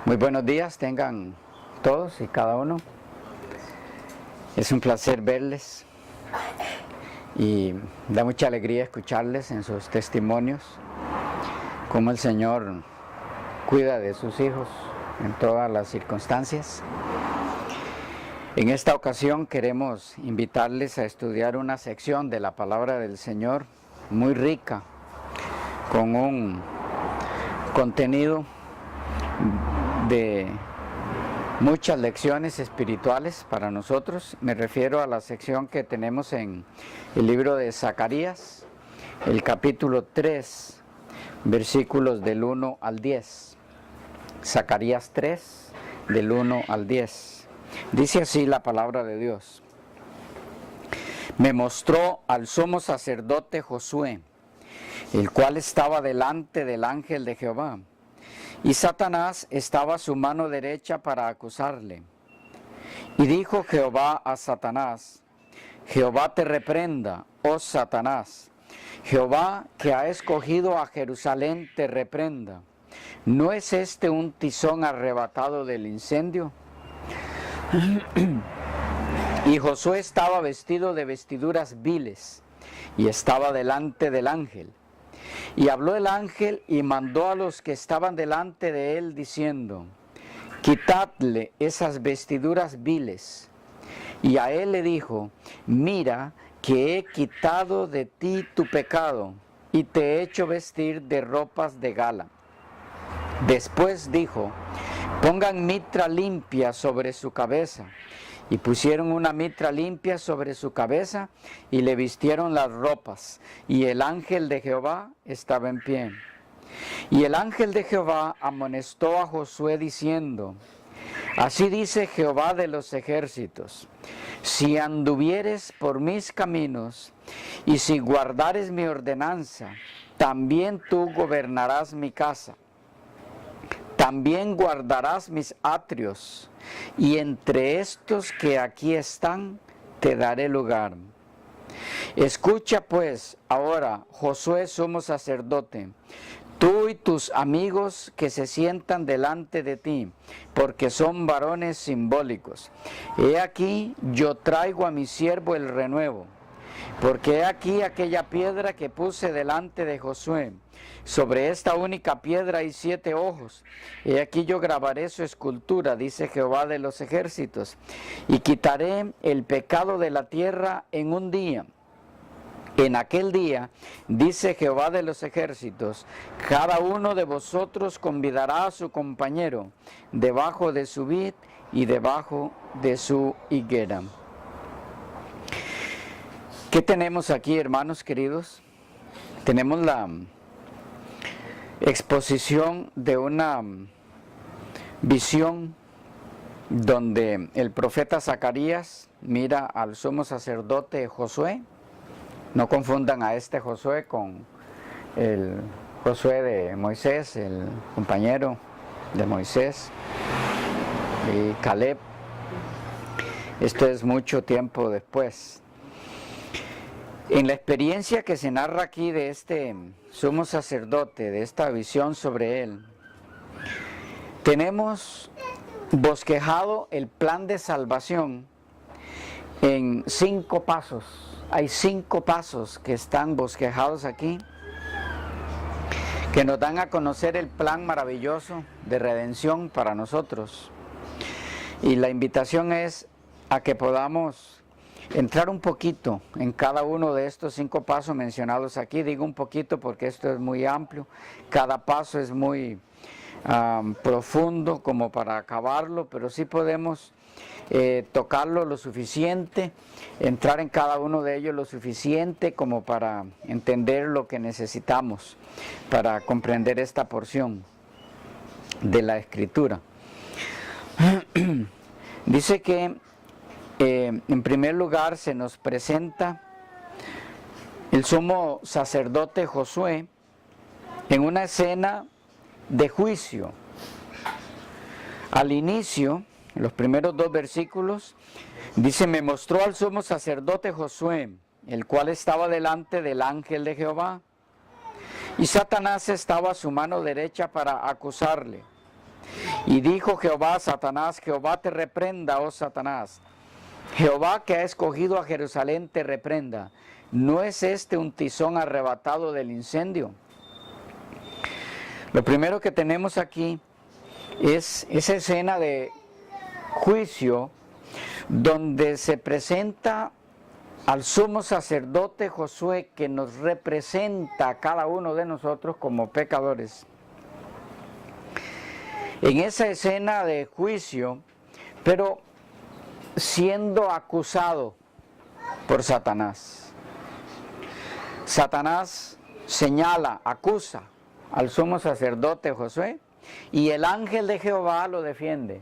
Muy buenos días, tengan todos y cada uno. Es un placer verles y da mucha alegría escucharles en sus testimonios, cómo el Señor cuida de sus hijos en todas las circunstancias. En esta ocasión queremos invitarles a estudiar una sección de la palabra del Señor muy rica, con un contenido de muchas lecciones espirituales para nosotros. Me refiero a la sección que tenemos en el libro de Zacarías, el capítulo 3, versículos del 1 al 10. Zacarías 3, del 1 al 10. Dice así la palabra de Dios. Me mostró al sumo sacerdote Josué, el cual estaba delante del ángel de Jehová. Y Satanás estaba a su mano derecha para acusarle. Y dijo Jehová a Satanás: Jehová te reprenda, oh Satanás. Jehová, que ha escogido a Jerusalén, te reprenda. ¿No es este un tizón arrebatado del incendio? Y Josué estaba vestido de vestiduras viles, y estaba delante del ángel. Y habló el ángel y mandó a los que estaban delante de él, diciendo: quitadle esas vestiduras viles. Y a él le dijo: mira, que he quitado de ti tu pecado, y te he hecho vestir de ropas de gala. Después dijo: pongan mitra limpia sobre su cabeza. Y pusieron una mitra limpia sobre su cabeza y le vistieron las ropas. Y el ángel de Jehová estaba en pie. Y el ángel de Jehová amonestó a Josué diciendo: así dice Jehová de los ejércitos: si anduvieres por mis caminos y si guardares mi ordenanza, también tú gobernarás mi casa. También guardarás mis atrios, y entre estos que aquí están te daré lugar. Escucha pues ahora, Josué sumo sacerdote, tú y tus amigos que se sientan delante de ti, porque son varones simbólicos. He aquí, yo traigo a mi siervo el renuevo, porque he aquí aquella piedra que puse delante de Josué. Sobre esta única piedra hay 7 ojos. He aquí yo grabaré su escultura, dice Jehová de los ejércitos, y quitaré el pecado de la tierra en un día. En aquel día, dice Jehová de los ejércitos, cada uno de vosotros convidará a su compañero debajo de su vid y debajo de su higuera. ¿Qué tenemos aquí, hermanos queridos? Tenemos la exposición de una visión donde el profeta Zacarías mira al sumo sacerdote Josué. No confundan a este Josué con el Josué de Moisés, el compañero de Moisés, y Caleb. Esto es mucho tiempo después. En la experiencia que se narra aquí de este sumo sacerdote, de esta visión sobre él, tenemos bosquejado el plan de salvación en 5 pasos. Hay 5 pasos que están bosquejados aquí, que nos dan a conocer el plan maravilloso de redención para nosotros. Y la invitación es a que podamos entrar un poquito en cada uno de estos 5 pasos mencionados aquí. Digo un poquito porque esto es muy amplio, cada paso es muy profundo como para acabarlo, pero sí podemos tocarlo lo suficiente, entrar en cada uno de ellos lo suficiente como para entender lo que necesitamos para comprender esta porción de la Escritura. Dice que en primer lugar se nos presenta el sumo sacerdote Josué en una escena de juicio. Al inicio, en los primeros 2 versículos, dice: me mostró al sumo sacerdote Josué, el cual estaba delante del ángel de Jehová, y Satanás estaba a su mano derecha para acusarle. Y dijo Jehová a Satanás, Jehová te reprenda, oh Satanás. Jehová que ha escogido a Jerusalén te reprenda. ¿No es este un tizón arrebatado del incendio? Lo primero que tenemos aquí es esa escena de juicio donde se presenta al sumo sacerdote Josué, que nos representa a cada uno de nosotros como pecadores. En esa escena de juicio, pero siendo acusado por Satanás. Satanás señala, acusa al sumo sacerdote Josué, y el ángel de Jehová lo defiende.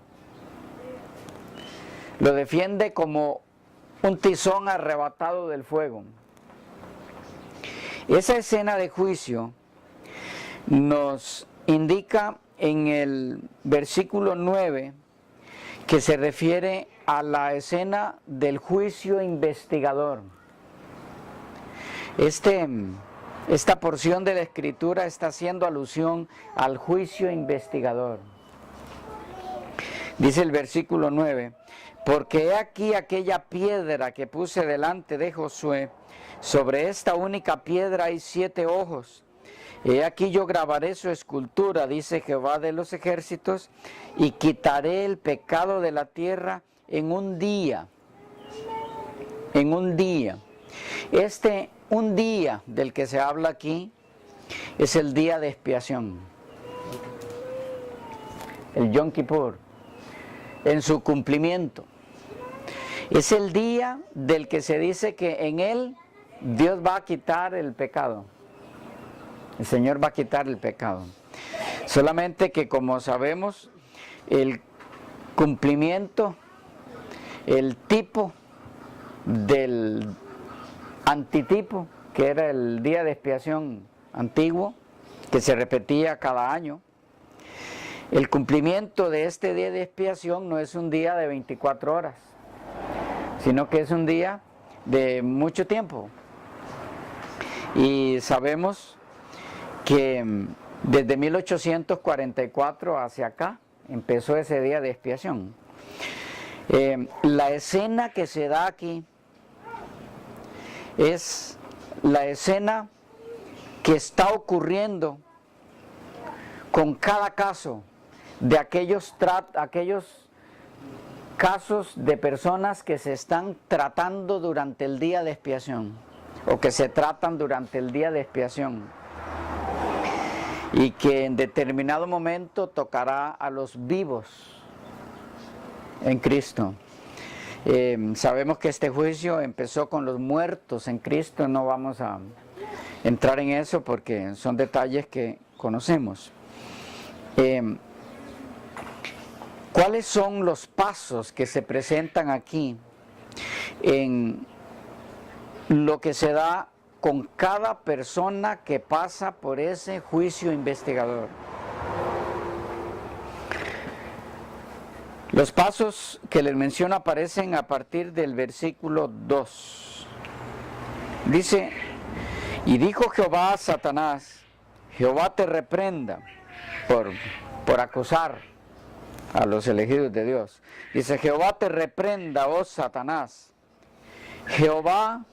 Lo defiende como un tizón arrebatado del fuego. Esa escena de juicio nos indica en el versículo 9 que se refiere a la escena del juicio investigador. Esta porción de la Escritura está haciendo alusión al juicio investigador. Dice el versículo 9, porque he aquí aquella piedra que puse delante de Josué, sobre esta única piedra hay 7 ojos. He aquí yo grabaré su escultura, dice Jehová de los ejércitos, y quitaré el pecado de la tierra en un día. En un día. Un día del que se habla aquí es el día de expiación. El Yom Kippur. En su cumplimiento. Es el día del que se dice que en él Dios va a quitar el pecado. El Señor va a quitar el pecado. Solamente que, como sabemos, el cumplimiento, el tipo del antitipo, que era el día de expiación antiguo, que se repetía cada año, el cumplimiento de este día de expiación no es un día de 24 horas, sino que es un día de mucho tiempo. Y sabemos que desde 1844 hacia acá empezó ese día de expiación. La escena que se da aquí es la escena que está ocurriendo con cada caso de aquellos casos de personas que se están tratando durante el día de expiación o que se tratan durante el día de expiación y que en determinado momento tocará a los vivos en Cristo. Sabemos que este juicio empezó con los muertos en Cristo, no vamos a entrar en eso porque son detalles que conocemos. ¿Cuáles son los pasos que se presentan aquí en lo que se da con cada persona que pasa por ese juicio investigador? Los pasos que les menciono aparecen a partir del versículo 2. Dice, y dijo Jehová a Satanás, Jehová te reprenda por acusar a los elegidos de Dios. Dice, Jehová te reprenda, oh Satanás. Jehová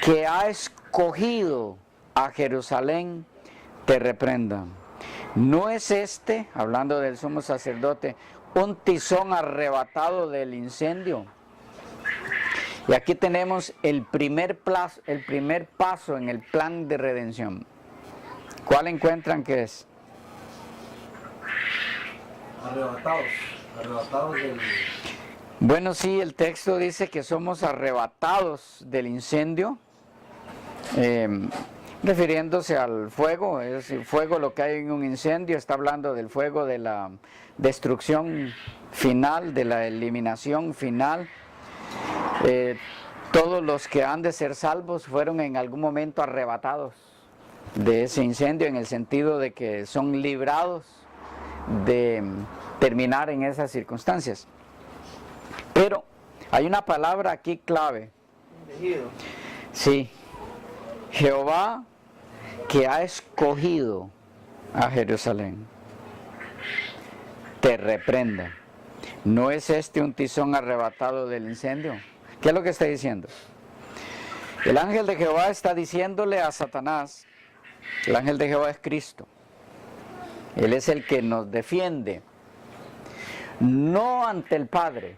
que ha escogido a Jerusalén te reprenda. ¿No es este, hablando del sumo sacerdote, un tizón arrebatado del incendio? Y aquí tenemos el primer paso en el plan de redención. ¿Cuál encuentran que es? Arrebatados del... Bueno, sí, el texto dice que somos arrebatados del incendio, refiriéndose al fuego. Es el fuego lo que hay en un incendio, está hablando del fuego de la destrucción final, de la eliminación final. Todos los que han de ser salvos fueron en algún momento arrebatados de ese incendio, en el sentido de que son librados de terminar en esas circunstancias. Pero hay una palabra aquí clave. Elegido. Sí. Jehová que ha escogido a Jerusalén. te reprenda. ¿No es este un tizón arrebatado del incendio? ¿Qué es lo que está diciendo? El ángel de Jehová está diciéndole a Satanás, el ángel de Jehová es Cristo. Él es el que nos defiende, no ante el Padre.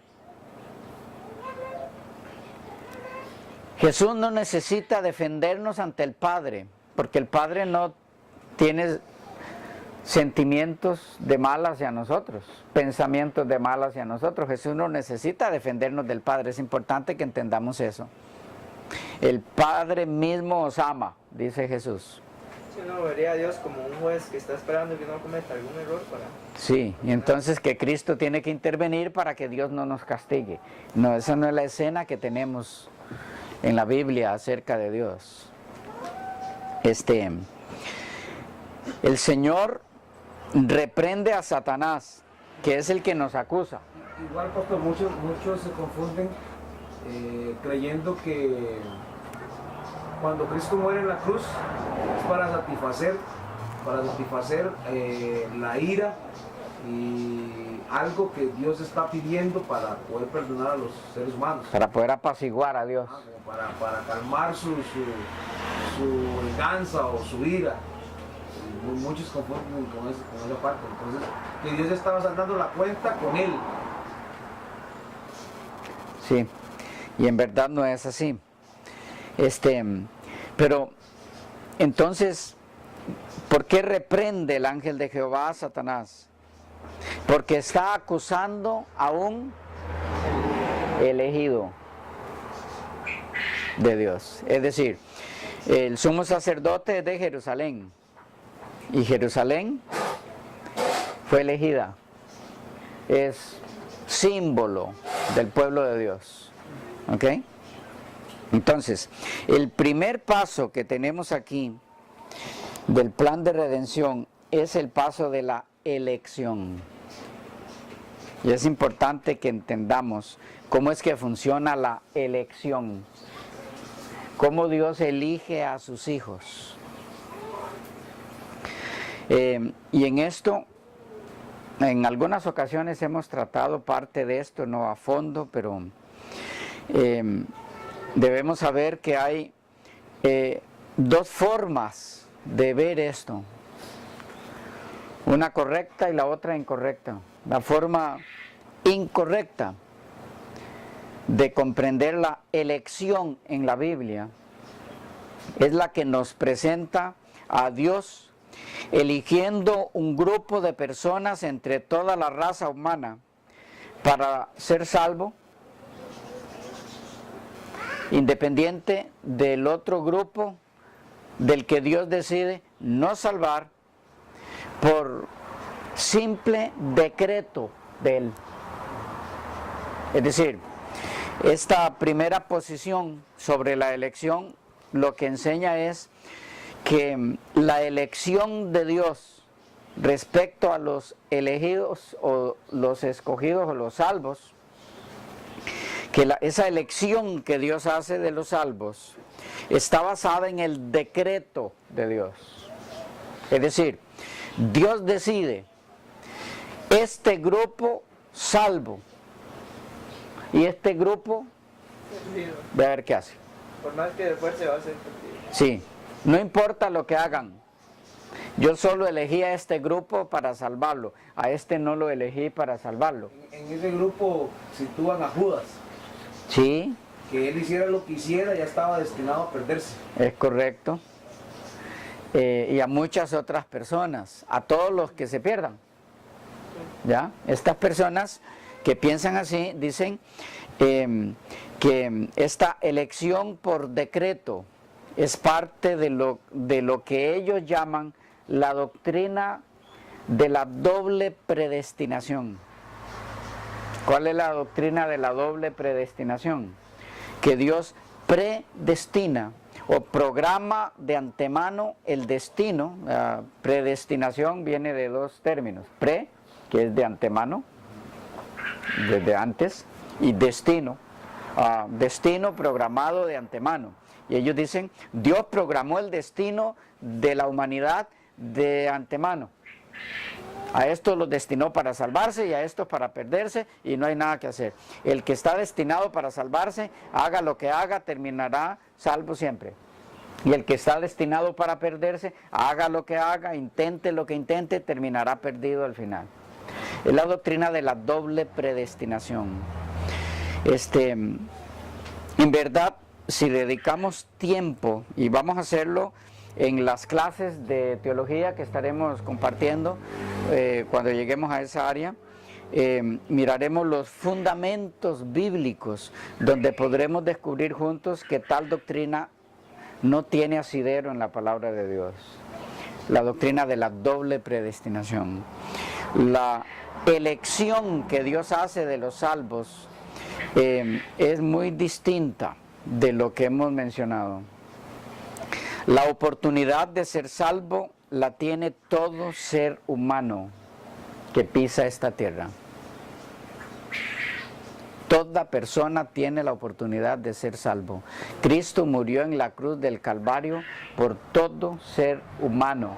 Jesús no necesita defendernos ante el Padre, porque el Padre no tiene sentimientos de mal hacia nosotros, pensamientos de mal hacia nosotros. Jesús no necesita defendernos del Padre. Es importante que entendamos eso. El Padre mismo os ama, dice Jesús. Si uno vería a Dios como un juez que está esperando que no cometa algún error para... Sí, y entonces que Cristo tiene que intervenir para que Dios no nos castigue. No, esa no es la escena que tenemos en la Biblia acerca de Dios. El Señor reprende a Satanás, que es el que nos acusa. Igual, pastor, muchos se confunden creyendo que cuando Cristo muere en la cruz es para satisfacer la ira y algo que Dios está pidiendo para poder perdonar a los seres humanos. Para poder apaciguar a Dios. Para calmar su venganza o su ira. Muchos confunden con esa parte. Entonces, que Dios estaba saldando la cuenta con él. Sí, y en verdad no es así. Pero, entonces, ¿por qué reprende el ángel de Jehová a Satanás? Porque está acusando a un elegido de Dios. Es decir, el sumo sacerdote es de Jerusalén. Y Jerusalén fue elegida. Es símbolo del pueblo de Dios. ¿Ok? Entonces, el primer paso que tenemos aquí del plan de redención es el paso de la elección. Y es importante que entendamos cómo es que funciona la elección. Cómo Dios elige a sus hijos. Y en esto, en algunas ocasiones hemos tratado parte de esto, no a fondo, pero debemos saber que hay dos formas de ver esto. Una correcta y la otra incorrecta. La forma incorrecta de comprender la elección en la Biblia es la que nos presenta a Dios eligiendo un grupo de personas entre toda la raza humana para ser salvo, independiente del otro grupo del que Dios decide no salvar por simple decreto de Él. Es decir, esta primera posición sobre la elección lo que enseña es que la elección de Dios respecto a los elegidos o los escogidos o los salvos, que esa elección que Dios hace de los salvos está basada en el decreto de Dios. Es decir, Dios decide este grupo salvo y este grupo ve a ver qué hace. Por más que después se va a hacer perdido. Sí, no importa lo que hagan. Yo solo elegí a este grupo para salvarlo, a este no lo elegí para salvarlo. En ese grupo sitúan a Judas. Sí. Que él hiciera lo que hiciera, ya estaba destinado a perderse. Es correcto. Y a muchas otras personas, a todos los que se pierdan. ¿Ya? Estas personas que piensan así dicen que esta elección por decreto es parte de lo que ellos llaman la doctrina de la doble predestinación. ¿Cuál es la doctrina de la doble predestinación? Que Dios predestina o programa de antemano el destino. Predestinación viene de dos términos: pre, que es de antemano, desde antes, y destino, destino programado de antemano. Y ellos dicen, Dios programó el destino de la humanidad de antemano. A estos los destinó para salvarse y a estos para perderse, y no hay nada que hacer. El que está destinado para salvarse, haga lo que haga, terminará salvo siempre. Y el que está destinado para perderse, haga lo que haga, intente lo que intente, terminará perdido al final. Es la doctrina de la doble predestinación. En verdad, si dedicamos tiempo, y vamos a hacerlo en las clases de teología que estaremos compartiendo cuando lleguemos a esa área, miraremos los fundamentos bíblicos donde podremos descubrir juntos que tal doctrina no tiene asidero en la palabra de Dios. La doctrina de la doble predestinación. La elección que Dios hace de los salvos es muy distinta de lo que hemos mencionado. La oportunidad de ser salvo la tiene todo ser humano que pisa esta tierra. Toda persona tiene la oportunidad de ser salvo. Cristo murió en la cruz del Calvario por todo ser humano.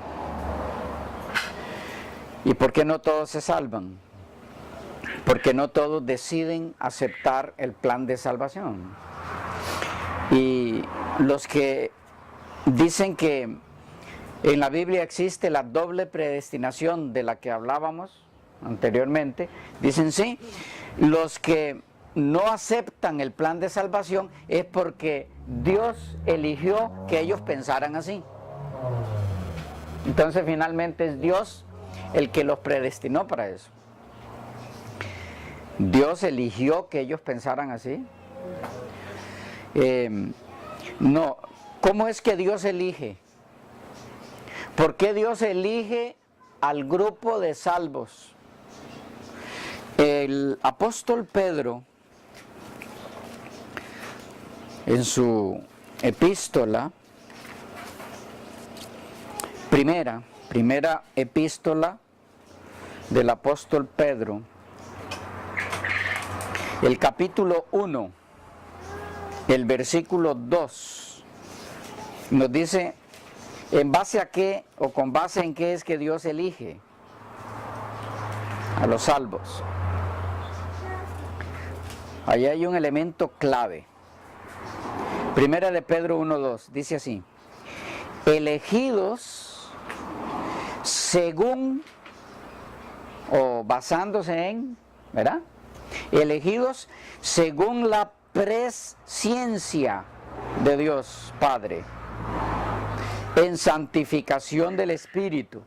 ¿Y por qué no todos se salvan? Porque no todos deciden aceptar el plan de salvación. Y los que dicen que en la Biblia existe la doble predestinación de la que hablábamos anteriormente, dicen sí, los que no aceptan el plan de salvación es porque Dios eligió que ellos pensaran así. Entonces finalmente es Dios el que los predestinó para eso. Dios eligió que ellos pensaran así. No, ¿cómo es que Dios elige? ¿Por qué Dios elige al grupo de salvos? El apóstol Pedro, en su epístola, primera epístola del apóstol Pedro, el capítulo 1, el versículo 2, nos dice en base a qué o con base en qué es que Dios elige a los salvos. Allí hay un elemento clave. Primera de Pedro 1:2 dice así: elegidos según o basándose en, ¿verdad? Elegidos según la presciencia de Dios Padre, en santificación del Espíritu,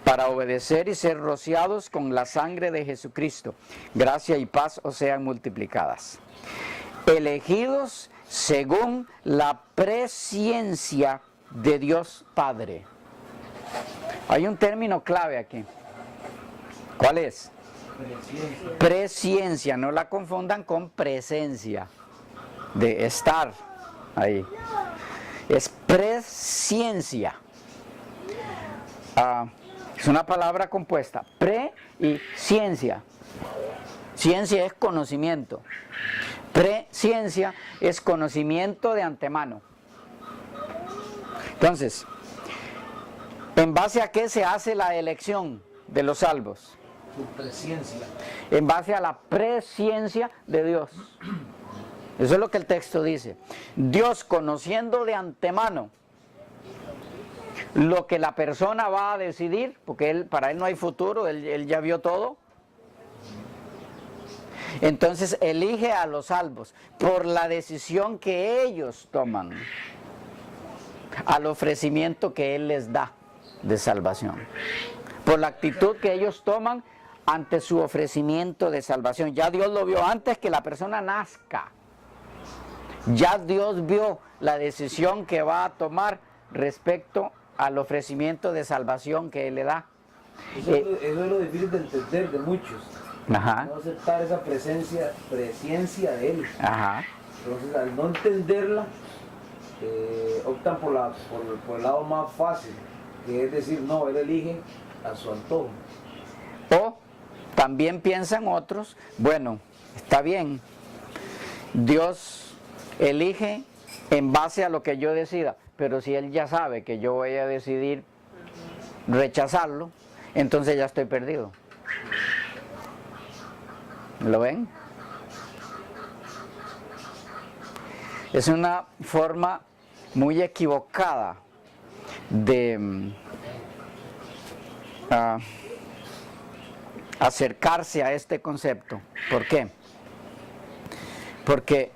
para obedecer y ser rociados con la sangre de Jesucristo. Gracia y paz os sean multiplicadas. Elegidos según la presciencia de Dios Padre. Hay un término clave aquí. ¿Cuál es? Presciencia. No la confundan con presencia, de estar ahí. Es presciencia. Es una palabra compuesta. Pre y ciencia. Ciencia es conocimiento. Presciencia es conocimiento de antemano. Entonces, ¿en base a qué se hace la elección de los salvos? Su presciencia. En base a la presciencia de Dios. Eso es lo que el texto dice. Dios, conociendo de antemano lo que la persona va a decidir, porque para él no hay futuro, él ya vio todo. Entonces elige a los salvos por la decisión que ellos toman, al ofrecimiento que Él les da de salvación, por la actitud que ellos toman ante su ofrecimiento de salvación. Ya Dios lo vio antes que la persona nazca. Ya Dios vio la decisión que va a tomar respecto al ofrecimiento de salvación que Él le da. Eso es lo difícil de entender de muchos. Ajá. No aceptar esa presciencia de Él. Ajá. Entonces, al no entenderla, optan por el lado más fácil, que es decir, no, Él elige a su antojo. O también piensan otros, bueno, está bien, Dios elige en base a lo que yo decida, pero si Él ya sabe que yo voy a decidir rechazarlo, entonces ya estoy perdido. ¿Lo ven? Es una forma muy equivocada de acercarse a este concepto. ¿Por qué? Porque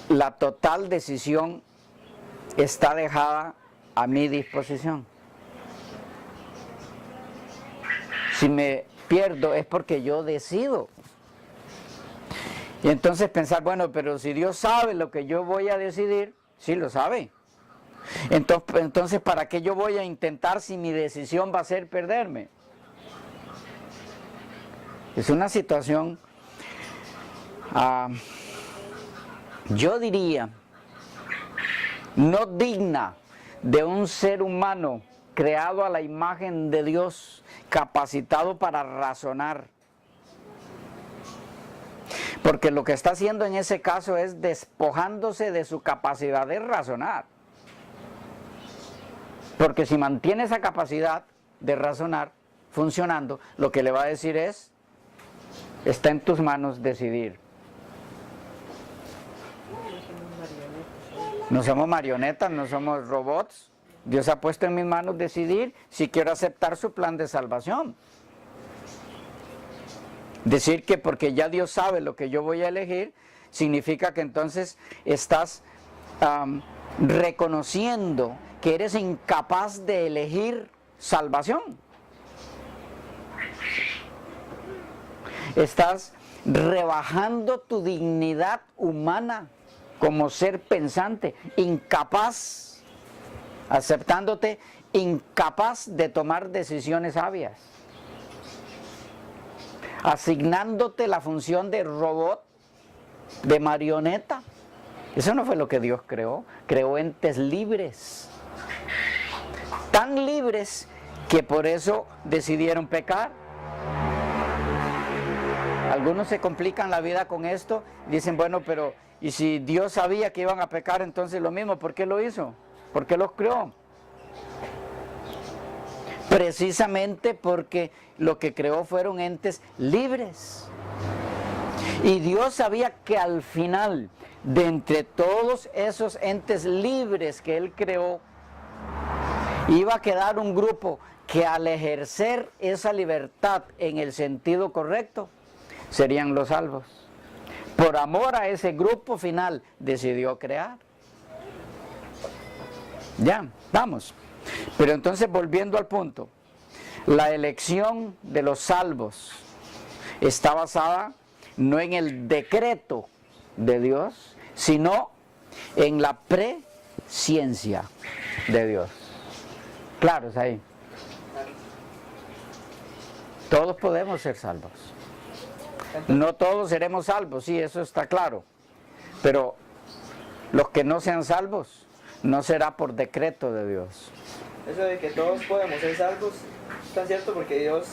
la total decisión está dejada a mi disposición. Si me pierdo es porque yo decido. Y entonces pensar, bueno, pero si Dios sabe lo que yo voy a decidir, sí lo sabe. Entonces, ¿para qué yo voy a intentar si mi decisión va a ser perderme? Es una situación, yo diría, no digna de un ser humano creado a la imagen de Dios, capacitado para razonar. Porque lo que está haciendo en ese caso es despojándose de su capacidad de razonar. Porque si mantiene esa capacidad de razonar funcionando, lo que le va a decir es, está en tus manos decidir. No somos marionetas, no somos robots. Dios ha puesto en mis manos decidir si quiero aceptar su plan de salvación. Decir que porque ya Dios sabe lo que yo voy a elegir, significa que entonces estás reconociendo que eres incapaz de elegir salvación. Estás rebajando tu dignidad humana como ser pensante, incapaz, aceptándote incapaz de tomar decisiones sabias, asignándote la función de robot, de marioneta. Eso no fue lo que Dios creó. Creó entes libres, tan libres que por eso decidieron pecar. Algunos se complican la vida con esto, dicen, bueno, pero ¿y si Dios sabía que iban a pecar, entonces lo mismo? ¿Por qué lo hizo? ¿Por qué los creó? Precisamente porque lo que creó fueron entes libres. Y Dios sabía que al final, de entre todos esos entes libres que Él creó, iba a quedar un grupo que al ejercer esa libertad en el sentido correcto, serían los salvos. Por amor a ese grupo final, decidió crear. Ya, vamos. Pero entonces, volviendo al punto, la elección de los salvos está basada no en el decreto de Dios, sino en la presciencia de Dios. Claro, es ahí. Todos podemos ser salvos. No todos seremos salvos, sí, eso está claro. Pero los que no sean salvos, no será por decreto de Dios. Eso de que todos podemos ser salvos es tan cierto porque Dios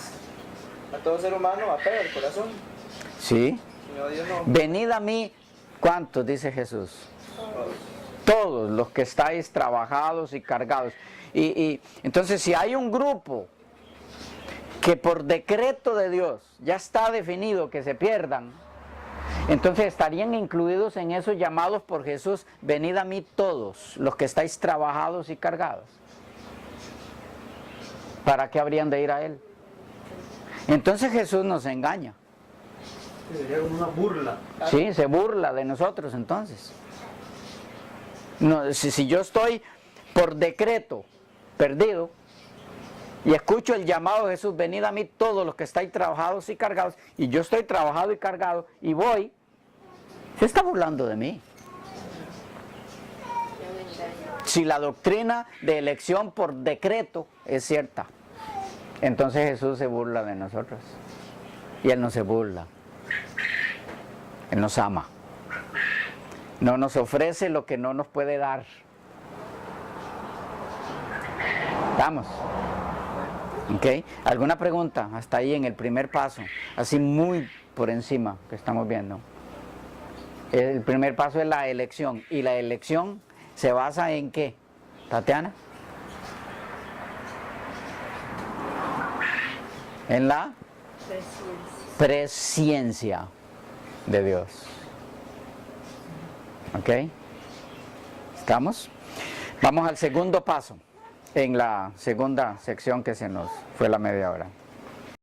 a todo ser humano apega el corazón. Sí. No, Dios no. Venid a mí, ¿cuántos? Dice Jesús. Todos los que estáis trabajados y cargados. Y entonces, si hay un grupo que por decreto de Dios ya está definido que se pierdan, entonces estarían incluidos en esos llamados por Jesús, venid a mí todos los que estáis trabajados y cargados. ¿Para qué habrían de ir a Él? Entonces Jesús nos engaña. Sería como una burla. Sí, se burla de nosotros entonces. No, si yo estoy por decreto perdido y escucho el llamado de Jesús, venid a mí todos los que estáis trabajados y cargados, y yo estoy trabajado y cargado y voy, se está burlando de mí. Si la doctrina de elección por decreto es cierta, entonces Jesús se burla de nosotros. Y Él no se burla. Él nos ama. No nos ofrece lo que no nos puede dar. Vamos. ¿Ok? ¿Alguna pregunta? Hasta ahí en el primer paso. Así muy por encima que estamos viendo. El primer paso es la elección. ¿Y la elección se basa en qué? ¿Tatiana? En la Presciencia. presciencia de Dios. ¿Ok? ¿Estamos? Vamos al segundo paso en la segunda sección que se nos fue la media hora.